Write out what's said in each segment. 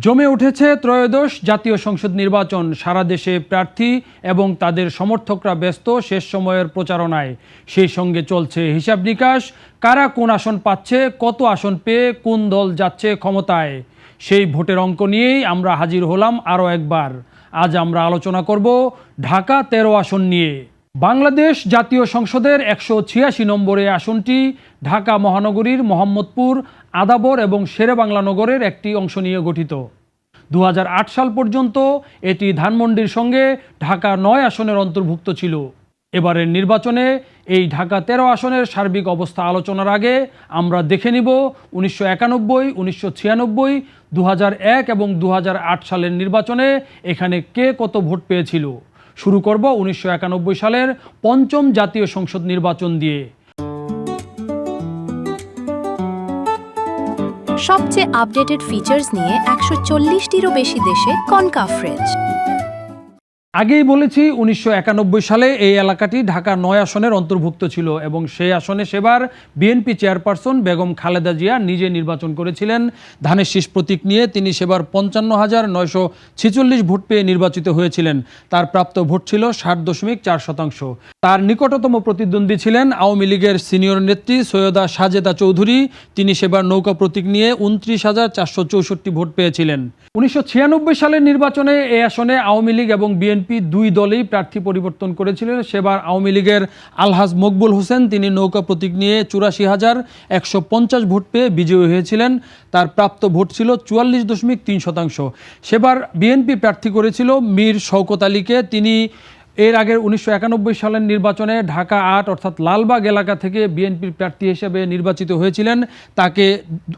জমে উঠেছে ত্রয়োদশ জাতীয় সংসদ নির্বাচন। সারা দেশে প্রার্থী এবং তাদের সমর্থকরা ব্যস্ত শেষ সময়ের প্রচারণায়। সেই সঙ্গে চলছে হিসাব নিকাশ, কারা কোন আসন পাচ্ছে, কত আসন পেয়ে কোন দল যাচ্ছে ক্ষমতায়। সেই ভোটের অঙ্ক নিয়েই আমরা হাজির হলাম আরও একবার। আজ আমরা আলোচনা করব ঢাকা 13 আসন নিয়ে। বাংলাদেশ জাতীয় সংসদের 186 নম্বরে আসনটি ঢাকা মহানগরীর মোহাম্মদপুর, আদাবর এবং শেরেবাংলা নগরের একটি অংশ নিয়ে গঠিত। 2008 সাল পর্যন্ত এটি ধানমন্ডির সঙ্গে ঢাকা 9 আসনের অন্তর্ভুক্ত ছিল। এবারের নির্বাচনে এই ঢাকা 13 আসনের সার্বিক অবস্থা আলোচনার আগে আমরা দেখে নিব 1991, 1996, 2001 এবং 2008 সালের নির্বাচনে এখানে কে কত ভোট পেয়েছিল। শুরু করব 1991 সালের পঞ্চম জাতীয় সংসদ নির্বাচন দিয়ে। সবচেয়ে আপডেটেড ফিচার্স নিয়ে 140টিরও বেশি দেশে কনকাফরেজ। আগেই বলেছি 1991 সালে এই এলাকাটি ঢাকা 9 আসনের অন্তর্ভুক্ত ছিল এবং সেই আসনে সেবার বিএনপি চেয়ারপারসন বেগম খালেদা জিয়া নিজে নির্বাচন করেছিলেন। ধানের শীষ প্রতীক নিয়ে তিনি সেবার 55,946 ভোট পেয়ে নির্বাচিত হয়েছিলেন। তার প্রাপ্ত ভোট ছিল 60.4%। তার নিকটতম প্রতিদ্বন্দ্বী ছিলেন আওয়ামী লীগের সিনিয়র নেত্রী সৈয়দা সাজেদা চৌধুরী। তিনি সেবার নৌকা প্রতীক নিয়ে 29,464 ভোট পেয়েছিলেন। 1996 সালের নির্বাচনে এই আসনে আওয়ামী লীগ এবং বিএনপি দুই দলেই প্রার্থী পরিবর্তন করেছিলেন। সেবার আওয়ামী লীগের আলহাজ মকবুল হোসেন তিনি নৌকা প্রতীক নিয়ে 84,150 ভোট পেয়ে বিজয়ী হয়েছিলেন। তার প্রাপ্ত ভোট ছিল 44.3%। সেবার বিএনপি প্রার্থী করেছিল মীর শওকত আলীকে। তিনি এর আগের 1991 সালের নির্বাচনে ঢাকা 8 অর্থাৎ লালবাগ এলাকা থেকে বিএনপির প্রার্থী হিসেবে নির্বাচিত হয়েছিলেন। তাকে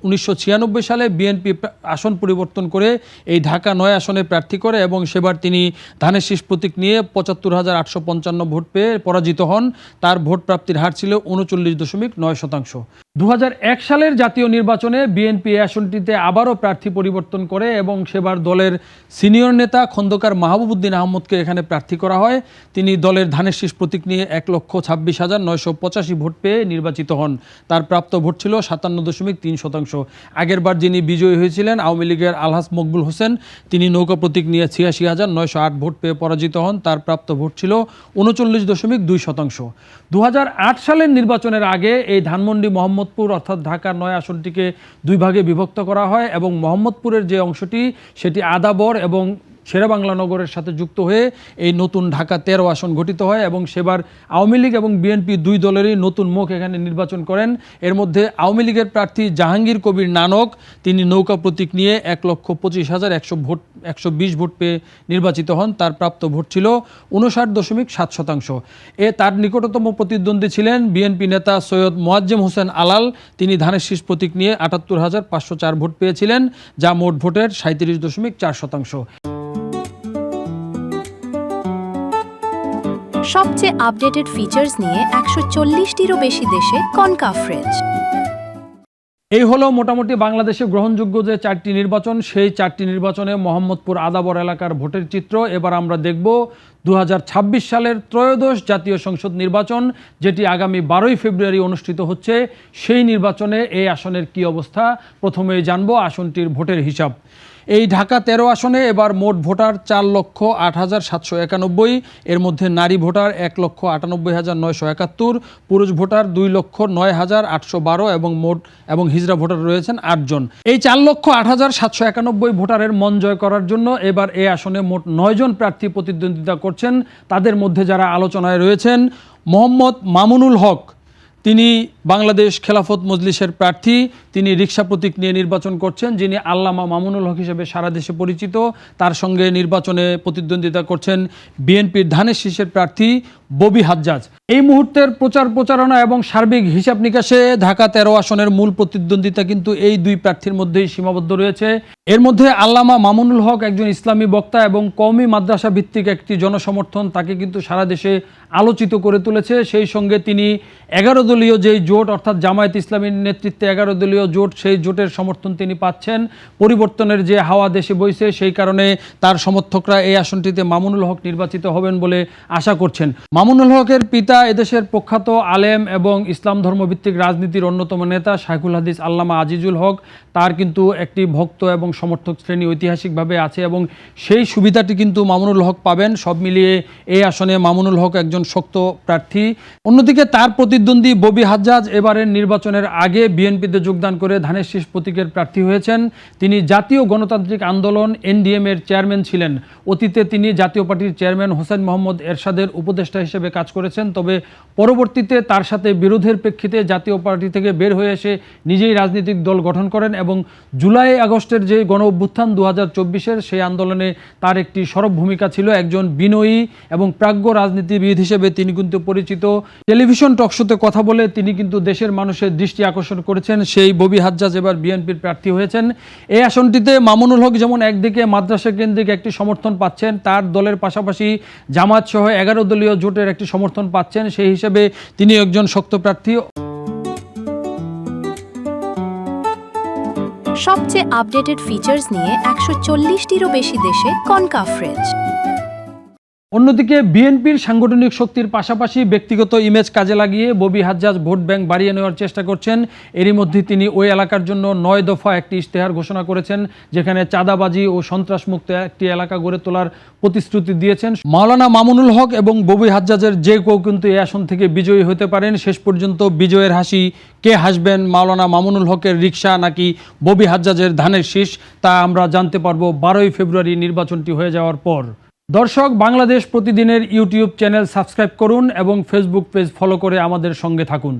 1996 সালে বিএনপি আসন পরিবর্তন করে এই ঢাকা 9 আসনে প্রার্থী করে এবং সেবার তিনি ধানের শীষ প্রতীক নিয়ে 75,855 ভোট পেয়ে পরাজিত হন। তার ভোট প্রাপ্তির হার ছিল 39.9%। 2001 সালের জাতীয় নির্বাচনে বিএনপি এই আসনটিতে আবারও প্রার্থী পরিবর্তন করে এবং সেবার দলের সিনিয়র নেতা খন্দকার মাহবুবউদ্দিন আহমদকে এখানে প্রার্থী করা হয়। তিনি দলের ধানের শীষ প্রতীক নিয়ে 1,26,985 ভোট পেয়ে নির্বাচিত হন। তার প্রাপ্ত ভোট ছিল 57.3%। আগের বার যিনি বিজয়ী হয়েছিলেন আওয়ামী লীগের আলহাজ মকবুল হোসেন, তিনি নৌকা প্রতীক নিয়ে 86,908 ভোট পেয়ে পরাজিত হন। তার প্রাপ্ত ভোট ছিল 39.2%। 2008 সালের নির্বাচনের আগে এই ধানমন্ডি মোহাম্মদপুর অর্থাৎ ঢাকা 9 আসনটিকে দুই ভাগে বিভক্ত করা হয় এবং মোহাম্মদপুরের যে অংশটি সেটি আদাবর এবং শেরেবাংলা নগরের সাথে যুক্ত হয়ে এই নতুন ঢাকা 13 আসন গঠিত হয় এবং সেবার আওয়ামী লীগ এবং বিএনপি দুই দলেরই নতুন মুখ এখানে নির্বাচন করেন। এর মধ্যে আওয়ামী লীগের প্রার্থী জাহাঙ্গীর কবির নানক তিনি নৌকা প্রতীক নিয়ে 1,25,120 ভোট পেয়ে নির্বাচিত হন। তার প্রাপ্ত ভোট ছিল 59.7%। তার নিকটতম প্রতিদ্বন্দ্বী ছিলেন বিএনপি নেতা সৈয়দ মোয়াজ্জেম হোসেন আলাল। তিনি ধানের শীষ প্রতীক নিয়ে 78,504 ভোট পেয়েছিলেন, যা মোট ভোটের 37.4%। সবচেয়ে আপডেটেড ফিচার্স নিয়ে 140টিরও বেশি দেশে কনকাফরেজ। এই হলো মোটামুটি বাংলাদেশে গ্রহণযোগ্য যে 4টি নির্বাচন, সেই 4টি নির্বাচনে মোহাম্মদপুর আদাবর এলাকার ভোটের চিত্র। এবার আমরা দেখব 2026 সালের ত্রয়োদশ জাতীয় সংসদ নির্বাচন, যেটি আগামী 12ই ফেব্রুয়ারি অনুষ্ঠিত হচ্ছে। সেই নির্বাচনে এই আসনের কি অবস্থা প্রথমেই জানবো আসনটির ভোটের হিসাব। এই ঢাকা 13 আসনে এবার মোট ভোটার 4,08,791। এর মধ্যে নারী ভোটার 1,98,971, পুরুষ ভোটার 2,09,812 এবং হিজড়া ভোটার রয়েছেন 8 জন। এই 4,08,791 ভোটারের মন জয় করার জন্য এবার এই আসনে মোট 9 জন প্রার্থী প্রতিদ্বন্দ্বিতা করছেন। তাদের মধ্যে যারা আলোচনায় রয়েছেন, মোহাম্মদ মামুনুল হক তিনি বাংলাদেশ খেলাফত মজলিসের প্রার্থী। তিনি রিকশা প্রতীক নিয়ে নির্বাচন করছেন। যিনি আল্লামা মামুনুল হক হিসেবে সারা দেশে পরিচিত, তার সঙ্গে নির্বাচনে প্রতিদ্বন্দ্বিতা করছেন বিএনপির ধানের শীষের প্রার্থী ববি হাজ্জাজ। এই মুহূর্তের প্রচারণা এবং সার্বিক হিসাব নিকাশে ঢাকা 13 আসনের মূল প্রতিদ্বন্দ্বিতা কিন্তু এই দুই প্রার্থীর মধ্যেই সীমাবদ্ধ রয়েছে। এর মধ্যে আল্লামা মামুনুল হক একজন ইসলামী বক্তা এবং কওমি মাদ্রাসা ভিত্তিক একটি জনসমর্থন তাকে কিন্তু সারা দেশে আলোচিত করে তুলেছে। সেই সঙ্গে তিনি 11 দলীয় যেই জোট অর্থাৎ জামায়াত ইসলামীর নেতৃত্বে 11 দলীয় জোট, সেই জোটের সমর্থন তিনি পাচ্ছেন। পরিবর্তনের যে হাওয়া দেশে বইছে, সেই কারণে তার সমর্থকরা এই আসনটিতে মামুনুল হক নির্বাচিত হবেন বলে আশা করছেন। মামুনুল হকের পিতা এদেশের প্রখ্যাত আলেম এবং ইসলাম ধর্মভিত্তিক রাজনীতির অন্যতম নেতা শাইখুল হাদিস আল্লামা আজিজুল হক। তার কিন্তু একটি ভক্ত এবং সমর্থক শ্রেণী ঐতিহাসিকভাবে আছে এবং সেই সুবিধাটি কিন্তু মামুনুল হক পাবেন। সব মিলিয়ে এই আসনে মামুনুল হক একজন শক্ত প্রার্থী। অন্যদিকে তার প্রতিদ্বন্দ্বী ববি হাজ্জাজ এবারের নির্বাচনের আগে বিএনপিতে যোগদান করে ধানের শীষ প্রতীকের প্রার্থী হয়েছেন। তিনি জাতীয় গণতান্ত্রিক আন্দোলন এনডিএম এর চেয়ারম্যান ছিলেন। অতীতে তিনি জাতীয় পার্টির চেয়ারম্যান হোসেন মোহাম্মদ এরশাদের উপদেষ্টা হিসেবে কাজ করেছেন, তবে পরবর্তীতে তার সাথে বিরোধের প্রেক্ষিতে জাতীয় পার্টি থেকে বের হয়ে এসে নিজেই রাজনৈতিক দল গঠন করেন এবং জুলাই আগস্টের যে গণ অভ্যুত্থান 2024-এর সেই আন্দোলনে তার একটি সরব ভূমিকা ছিল। একজন বিনয়ী এবং প্রাজ্ঞ রাজনীতিবিদ হিসেবে তিনি কিন্তু পরিচিত। টেলিভিশন টকশোতে কথা বলে তিনি কিন্তু দেশের মানুষের দৃষ্টি আকর্ষণ করেছেন। সেই ববি হাজ্জাজ এবার বিএনপির প্রার্থী হয়েছেন। এই আসনটিতে মামুনুল হক যেমন একদিকে মাদ্রাসা কেন্দ্রিক একটি সমর্থন পাচ্ছেন, তার দলের পাশাপাশি জামাত সহ 11 দলীয় জোটের একটি সমর্থন পাচ্ছেন, সেই হিসেবে তিনি একজন শক্ত প্রার্থী। সবচেয়ে আপডেটেড ফিচার্স নিয়ে 140টিরও বেশি দেশে কনকাফ্রেজ। অন্যদিকে বিএনপির সাংগঠনিক শক্তির পাশাপাশি ব্যক্তিগত ইমেজ কাজে লাগিয়ে ববি হাজ্জাজ ভোট ব্যাংক বাড়িয়ে নেওয়ার চেষ্টা করছেন। এরই মধ্যে তিনি ওই এলাকার জন্য 9 দফা একটি ইশতেহার ঘোষণা করেছেন, যেখানে চাঁদাবাজি ও সন্ত্রাসমুক্ত একটি এলাকা গড়ে তোলার প্রতিশ্রুতি দিয়েছেন। মাওলানা মামুনুল হক এবং ববি হাজ্জাজের যে কেউ কিন্তু এই আসন থেকে বিজয়ী হতে পারেন। শেষ পর্যন্ত বিজয়ের হাসি কে হাসবেন, মাওলানা মামুনুল হকের রিকশা নাকি ববি হাজ্জাজের ধানের শীষ, তা আমরা জানতে পারবো 12ই ফেব্রুয়ারি নির্বাচনটি হয়ে যাওয়ার পর। দর্শক, বাংলাদেশ প্রতিদিনের ইউটিউব চ্যানেল সাবস্ক্রাইব করুন এবং ফেসবুক পেজ ফলো করে আমাদের সঙ্গে থাকুন।